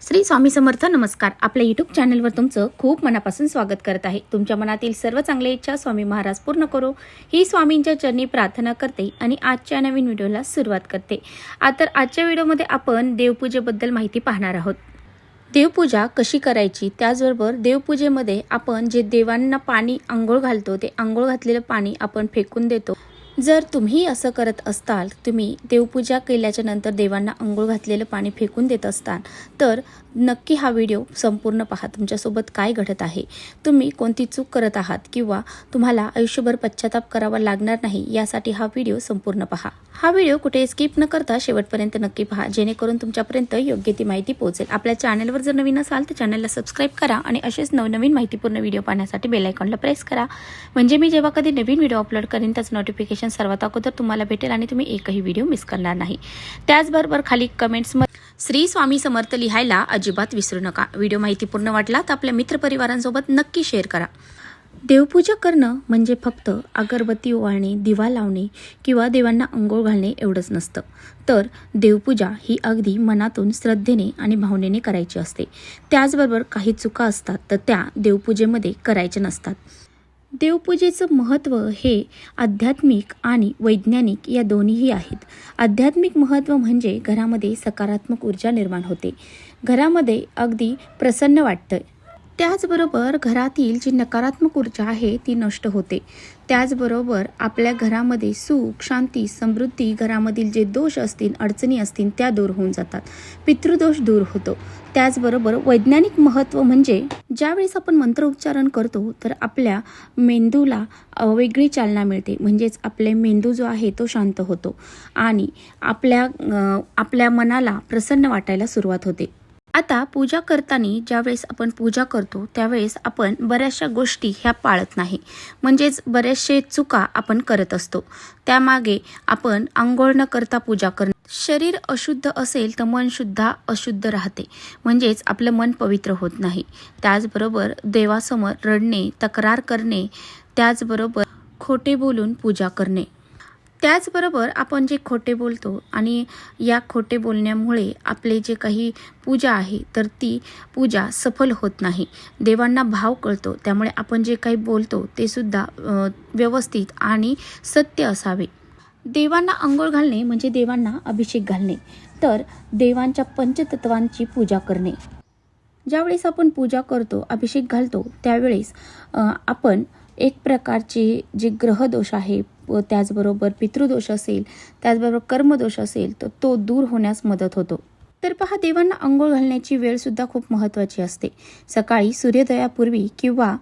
श्री स्वामी समर्थ. नमस्कार. आपल्या यूट्यूब चॅनलवर तुमचं खूप मनापासून स्वागत करत आहे. तुमच्या मनातील सर्व चांगल्या इच्छा स्वामी महाराज पूर्ण करो ही स्वामींच्या चरणी प्रार्थना करते आणि आजच्या नवीन व्हिडिओला सुरुवात करते. तर आजच्या व्हिडिओमध्ये आपण देवपूजेबद्दल माहिती पाहणार आहोत. देवपूजा कशी करायची, त्याचबरोबर देवपूजेमध्ये आपण जे देवांना पाणी आंघोळ घालतो ते आंघोळ घातलेलं पाणी आपण फेकून देतो. जर तुम्ही असं करत असताल, तुम्ही देवपूजा केल्याच्या नंतर देवांना आंघोळ घातलेलं पाणी फेकून देत असताल, तर नक्की हा व्हिडिओ संपूर्ण पहा. तुमच्यासोबत काय घडत आहे, तुम्ही कोणती चूक करत आहात किंवा तुम्हाला आयुष्यभर पश्चाताप करावा लागणार नाही, यासाठी हा व्हिडिओ संपूर्ण पहा. हा व्हिडिओ कुठे स्किप न करता शेवटपर्यंत नक्की पहा, जेणेकरून तुमच्यापर्यंत योग्य ती माहिती पोहोचेल. आपल्या चॅनलवर जर नवीन असाल तर चॅनलला सबस्क्राईब करा आणि असेच नवनवीन माहितीपूर्ण व्हिडिओ पाहण्यासाठी बेल आयकॉनला प्रेस करा, म्हणजे मी जेव्हा कधी नवीन व्हिडिओ अपलोड करीन त्याचं नोटिफिकेशन सर्वात अगोदर तुम्हाला भेटेल आणि तुम्ही एकही व्हिडिओ मिस करणार नाही. त्याचबरोबर खाली कमेंट्समध्ये श्री स्वामी समर्थ लिहायला अजिबात विसरू नका. व्हिडिओ माहितीपूर्ण वाटला तर आपल्या मित्रपरिवारांसोबत नक्की शेअर करा. देवपूजा करणं म्हणजे फक्त अगरबत्ती ओवाळणे, दिवा लावणे किंवा देवांना अंघोळ घालणे एवढंच नसतं, तर देवपूजा ही अगदी मनातून श्रद्धेने आणि भावनेने करायची असते. त्याचबरोबर काही चुका असतात तर त्या देवपूजेमध्ये करायच्या नसतात. देवपूजेचं महत्त्व हे आध्यात्मिक आणि वैज्ञानिक या दोन्हीही आहेत. आध्यात्मिक महत्त्व म्हणजे घरामध्ये सकारात्मक ऊर्जा निर्माण होते, घरामध्ये अगदी प्रसन्न वाटतं. त्याचबरोबर घरातील जी नकारात्मक ऊर्जा आहे ती नष्ट होते. त्याचबरोबर आपल्या घरामध्ये सुख, शांती, समृद्धी, घरामधील जे दोष असतील, अडचणी असतील त्या दूर होऊन जातात, पितृदोष दूर होतो. त्याचबरोबर वैज्ञानिक महत्त्व म्हणजे ज्यावेळेस आपण मंत्र उच्चारण करतो तर आपल्या मेंदूला वेगळी चालना मिळते, म्हणजेच आपले मेंदू जो आहे तो शांत होतो आणि आपल्या मनाला प्रसन्न वाटायला सुरुवात होते. आता पूजा करताना ज्यावेळेस आपण पूजा करतो त्यावेळेस आपण बऱ्याचशा गोष्टी ह्या पाळत नाही, म्हणजेच बरेचसे चुका आपण करत असतो. त्यामागे आपण आंघोळ न करता पूजा करणं, शरीर अशुद्ध असेल तर मन सुद्धा अशुद्ध राहते, म्हणजेच आपलं मन पवित्र होत नाही. त्याचबरोबर देवासमोर रडणे, तक्रार करणे, त्याचबरोबर खोटे बोलून पूजा करणे. त्याचबरोबर आपण जे खोटे बोलतो आणि या खोटे बोलण्यामुळे आपले जे काही पूजा आहे तर ती पूजा सफल होत नाही. देवांना भाव कळतो, त्यामुळे आपण जे काही बोलतो ते सुद्धा व्यवस्थित आणि सत्य असावे. देवांना अंघोळ घालणे म्हणजे देवांना अभिषेक घालणे, तर देवांच्या पंचतत्वांची पूजा करणे. ज्यावेळेस आपण पूजा करतो, अभिषेक घालतो, त्यावेळेस आपण एक प्रकारचे जे ग्रहदोष आहे, त्याचबरोबर पितृदोष असेल, त्याचबरोबर कर्मदोष असेल तर तो दूर होण्यास मदत होतो. तर पहा, देवांना अंघोळ घालण्याची वेळ सुद्धा खूप महत्त्वाची असते. सकाळी सूर्योदयापूर्वी किंवा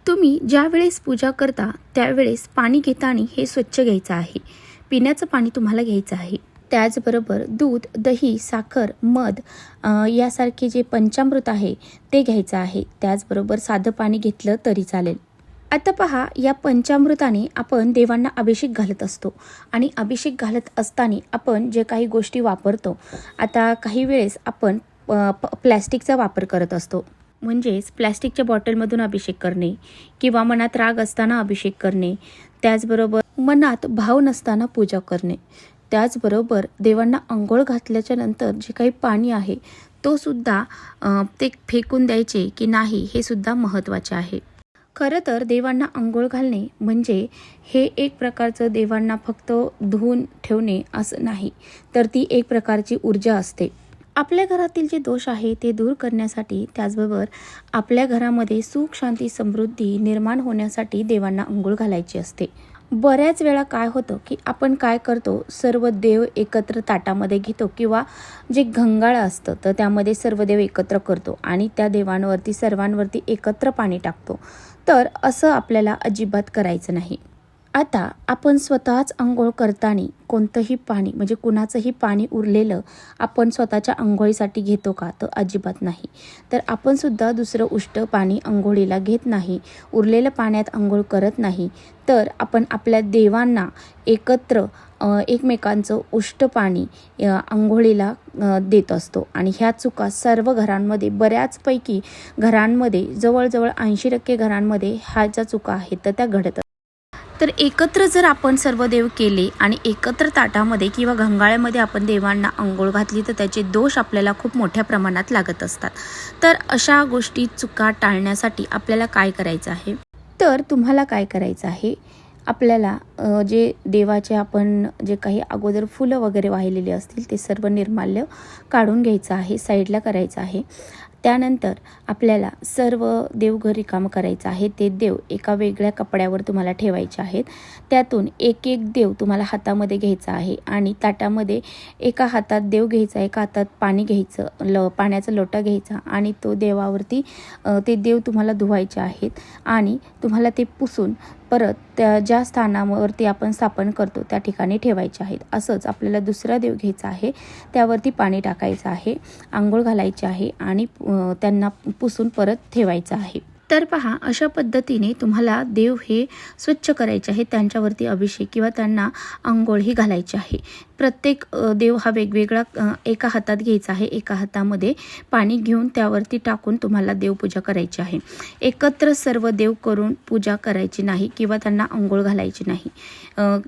तुम्ही ज्या वेळेस पूजा करता त्यावेळेस पाणी घेताना हे स्वच्छ घ्यायचं आहे, पिण्याचं पाणी तुम्हाला घ्यायचं आहे. त्याचबरोबर दूध, दही, साखर, मध यासारखे जे पंचामृत आहे ते घ्यायचं आहे. त्याचबरोबर साधं पाणी घेतलं तरी चालेल. आता पहा, या पंचामृताने आपण देवांना अभिषेक घालत असतो आणि अभिषेक घालत असताना आपण जे काही गोष्टी वापरतो, आता काही वेळेस आपण प्लॅस्टिकचा वापर करत असतो, म्हणजेच प्लॅस्टिकच्या बॉटलमधून अभिषेक करणे किंवा मनात राग असताना अभिषेक करणे, त्याचबरोबर मनात भाव नसताना पूजा करणे. त्याचबरोबर देवांना अंघोळ घातल्याच्या नंतर जे काही पाणी आहे तो सुद्धा ते फेकून द्यायचे की नाही हे सुद्धा महत्त्वाचे आहे. खरं तर देवांना अंघोळ घालणे म्हणजे हे एक प्रकारचं देवांना फक्त धुवून ठेवणे असं नाही, तर ती एक प्रकारची ऊर्जा असते. आपल्या घरातील जे दोष आहे ते दूर करण्यासाठी, त्याचबरोबर आपल्या घरामध्ये सुख, शांती, समृद्धी निर्माण होण्यासाठी देवांना अंघोळ घालायची असते. बऱ्याच वेळा काय होतं की आपण काय करतो, सर्व देव एकत्र ताटामध्ये घेतो किंवा जे घंगाळ असतं तर त्यामध्ये सर्व देव एकत्र करतो आणि त्या देवांवरती सर्वांवरती एकत्र पाणी टाकतो. तर असं आपल्याला अजिबात करायचं नाही. आता आपण स्वतःच अंघोळ करताना कोणतंही पाणी म्हणजे कुणाचंही पाणी उरलेलं आपण स्वतःच्या अंघोळीसाठी घेतो का, तर अजिबात नाही. तर आपण सुद्धा दुसरं उष्ट पाणी अंघोळीला घेत नाही, उरलेलं पाण्यात अंघोळ करत नाही, तर आपण आपल्या देवांना एकत्र एकमेकांचं उष्ट पाणी अंघोळीला देत असतो. आणि ह्या चुका सर्व घरांमध्ये, बऱ्याचपैकी घरांमध्ये, जवळजवळ 80% घरांमध्ये ह्या ज्या चुका आहेत तर त्या घडत. तर एकत्र जर आपण सर्व देव केले आणि एकत्र ताटामध्ये किंवा घंगाळ्यामध्ये आपण देवांना अंघोळ घातली तर त्याचे दोष आपल्याला खूप मोठ्या प्रमाणात लागत असतात. तर अशा गोष्टी चुका टाळण्यासाठी आपल्याला काय करायचं आहे, तर तुम्हाला काय करायचं आहे, आपल्याला जे देवाचे आपण जे काही अगोदर फुलं वगैरे वाहिलेली असतील ते सर्व निर्माल्य काढून घ्यायचं आहे, साईडला करायचं आहे. त्यानंतर आपल्याला सर्व देवघर रिकामं करायचं आहे. ते देव एका वेगळ्या कपड्यावर तुम्हाला ठेवायचे आहेत. त्यातून एक एक देव तुम्हाला हातामध्ये घ्यायचा आहे आणि ताटामध्ये एका हातात देव घ्यायचा, एका हातात पाणी घ्यायचं, पाण्याचा लोटा घ्यायचा आणि तो देवावरती ते देव तुम्हाला धुवायचे आहेत आणि तुम्हाला ते पुसून परत त्या ज्या स्थानावरती आपण स्थापन करतो त्या ठिकाणी ठेवायचे आहेत. असंच आपल्याला दुसरा देव घ्यायचा आहे, त्यावरती पाणी टाकायचं आहे, अंघोळ घालायची आहे आणि त्यांना पुसून परत ठेवायचं आहे. तर पहा, अशा पद्धतीने तुम्हाला देव हे स्वच्छ करायचे आहे, त्यांच्यावरती अभिषेक किंवा त्यांना अंघोळही घालायची आहे. प्रत्येक देव हा वेगवेगळा एका हातात घ्यायचा आहे, एका हातामध्ये पाणी घेऊन त्यावरती टाकून तुम्हाला देवपूजा करायची आहे. एकत्र सर्व देव करून पूजा करायची नाही किंवा त्यांना अंघोळ घालायची नाही.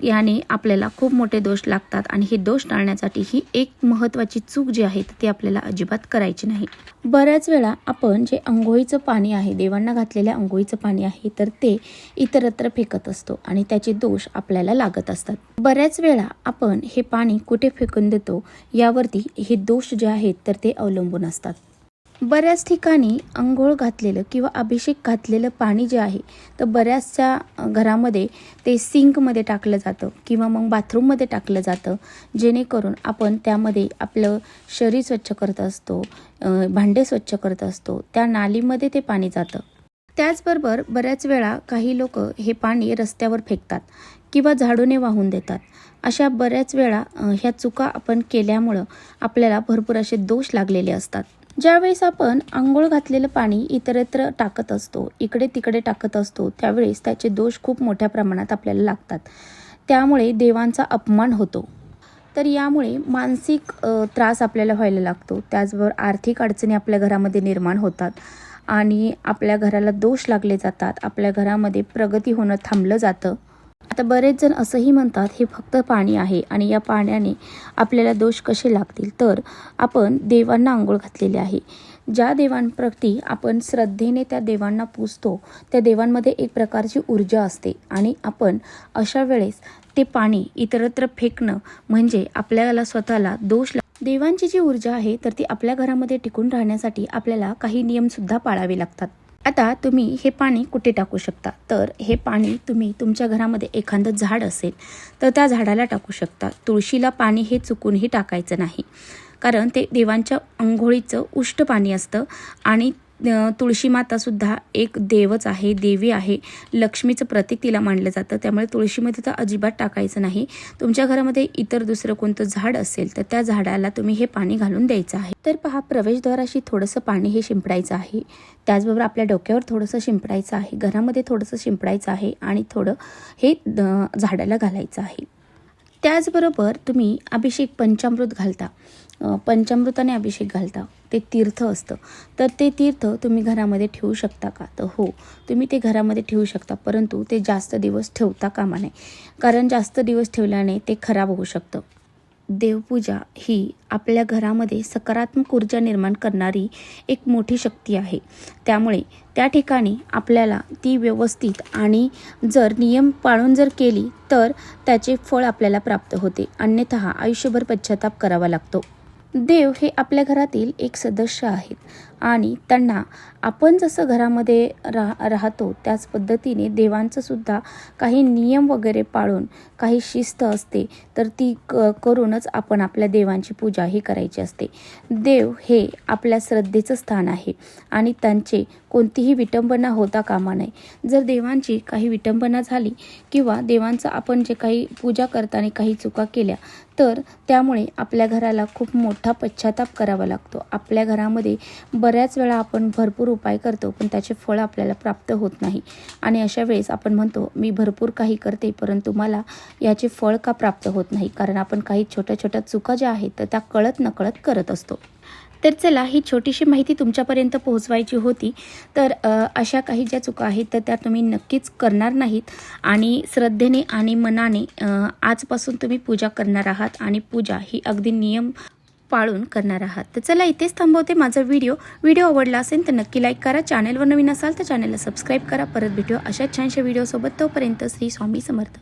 याने आपल्याला खूप मोठे दोष लागतात आणि हे दोष टाळण्यासाठी ही एक महत्त्वाची चूक जी आहे ती आपल्याला अजिबात करायची नाही. बऱ्याच वेळा आपण जे अंघोळीचं पाणी आहे, देवांना घातलेल्या अंघोळीचं पाणी आहे, तर ते इतरत्र फेकत असतो आणि त्याचे दोष आपल्याला लागत असतात. बऱ्याच वेळा आपण हे पाणी कुठे फेकून देतो यावरती हे दोष जे आहेत तर ते अवलंबून असतात. बऱ्याच ठिकाणी अंघोळ घातलेलं किंवा अभिषेक घातलेलं पाणी जे आहे तर बऱ्याचशा घरामध्ये ते सिंकमध्ये टाकलं जातं किंवा मग बाथरूममध्ये टाकलं जातं, जेणेकरून आपण त्यामध्ये आपलं शरीर स्वच्छ करत असतो, भांडे स्वच्छ करत असतो, त्या नालीमध्ये ते पाणी जातं. त्याचबरोबर बऱ्याच वेळा काही लोक हे पाणी रस्त्यावर फेकतात किंवा झाडूने वाहून देतात. अशा बऱ्याच वेळा ह्या चुका आपण केल्यामुळं आपल्याला भरपूर असे दोष लागलेले असतात. ज्यावेळेस आपण अंघोळ घातलेलं पाणी इतरत्र टाकत असतो, इकडे तिकडे टाकत असतो, त्यावेळेस त्याचे दोष खूप मोठ्या प्रमाणात आपल्याला लागतात. त्यामुळे देवांचा अपमान होतो. तर यामुळे मानसिक त्रास आपल्याला व्हायला लागतो. त्याचबरोबर आर्थिक अडचणी आपल्या घरामध्ये निर्माण होतात आणि आपल्या घराला दोष लागले जातात. आपल्या घरामध्ये प्रगती होणं थांबलं जातं. आता बरेच जण असंही म्हणतात हे फक्त पाणी आहे आणि या पाण्याने आपल्याला दोष कसे लागतील, तर आपण देवांना अंघोळ घातलेली आहे. ज्या देवांप्रती आपण श्रद्धेने त्या देवांना पूजतो त्या देवांमध्ये एक प्रकारची ऊर्जा असते आणि आपण अशा वेळेस ते पाणी इतरत्र फेकणं म्हणजे आपल्याला स्वतःला दोष देवांची जी ऊर्जा आहे तर ती आपल्या घरामध्ये टिकून राहण्यासाठी आपल्याला काही नियमसुद्धा पाळावे लागतात. आता तुम्ही हे पाणी कुठे टाकू शकता, तर हे पाणी तुम्ही तुमच्या घरामध्ये एखादं झाड असेल तर त्या झाडाला टाकू शकता. तुळशीला पाणी हे चुकूनही टाकायचं नाही, कारण ते देवांच्या अंघोळीचं उष्ट पाणी असतं आणि तुळशी मातासुद्धा एक देवच आहे, देवी आहे, लक्ष्मीचं प्रतीक तिला मानलं जातं. त्यामुळे तुळशीमध्ये तर अजिबात टाकायचं नाही. तुमच्या घरामध्ये इतर दुसरं कोणतं झाड असेल तर त्या झाडाला तुम्ही हे पाणी घालून द्यायचं आहे. तर पहा, प्रवेशद्वाराशी थोडंसं पाणी हे शिंपडायचं आहे, त्याचबरोबर आपल्या डोक्यावर थोडंसं शिंपडायचं आहे, घरामध्ये थोडंसं शिंपडायचं आहे आणि थोडं हे झाडाला घालायचं आहे. त्याचबरोबर तुम्ही अभिषेक पंचामृत घालता, पंचामृताने अभिषेक घालता, ते तीर्थ असतं. तर ते तीर्थ तुम्ही घरामध्ये ठेवू शकता का, तर हो, तुम्ही ते घरामध्ये ठेवू शकता, परंतु ते जास्त दिवस ठेवता कामा नये, कारण जास्त दिवस ठेवल्याने ते खराब होऊ शकतं. देवपूजा ही आपल्या घरामध्ये सकारात्मक ऊर्जा निर्माण करणारी एक मोठी शक्ती आहे. त्यामुळे त्या ठिकाणी आपल्याला ती व्यवस्थित आणि जर नियम पाळून जर केली तर त्याचे फळ आपल्याला प्राप्त होते, अन्यथा आयुष्यभर पश्चाताप करावा लागतो. देव हे आपल्या घरातील एक सदस्य आहेत आणि त्यांना आपण जसं घरामध्ये राहतो त्याच पद्धतीने देवांचं सुद्धा काही नियम वगैरे पाळून काही शिस्त असते, तर ती करूनच आपण आपल्या देवांची पूजा ही करायची असते. देव हे आपल्या श्रद्धेचं स्थान आहे आणि त्यांचे कोणतीही विटंबना होता कामा नये. जर देवांची काही विटंबना झाली किंवा देवांचं आपण जे काही पूजा करताना काही चुका केल्या तर त्यामुळे आपल्या घराला खूप मोठा पश्चाताप करावा लागतो. आपल्या घरामध्ये बऱ्याच वेळा आपण भरपूर उपाय करतो पण त्याचे फळ आपल्याला प्राप्त होत नाही आणि अशा वेळेस आपण म्हणतो मी भरपूर काही करते परंतु मला याचे फळ का प्राप्त होत नाही, कारण आपण काही छोट्या छोट्या चुका ज्या आहेत तर त्या कळत नकळत करत असतो. तर चला, ही छोटीशी माहिती तुमच्यापर्यंत पोहोचवायची होती. तर अशा काही ज्या चुका आहेत तर त्या तुम्ही नक्कीच करणार नाहीत आणि श्रद्धेने आणि मनाने आजपासून तुम्ही पूजा करणार आहात आणि पूजा ही अगदी नियम पाळून करणार आहात. तर चला, इथेच थांबवते माझा व्हिडिओ आवडला असेल तर नक्की लाईक करा. चॅनलवर नवीन असाल तर चॅनलला सबस्क्राईब करा. परत भेटूया अशा छानशा व्हिडिओसोबत. तोपर्यंत श्री स्वामी समर्थ.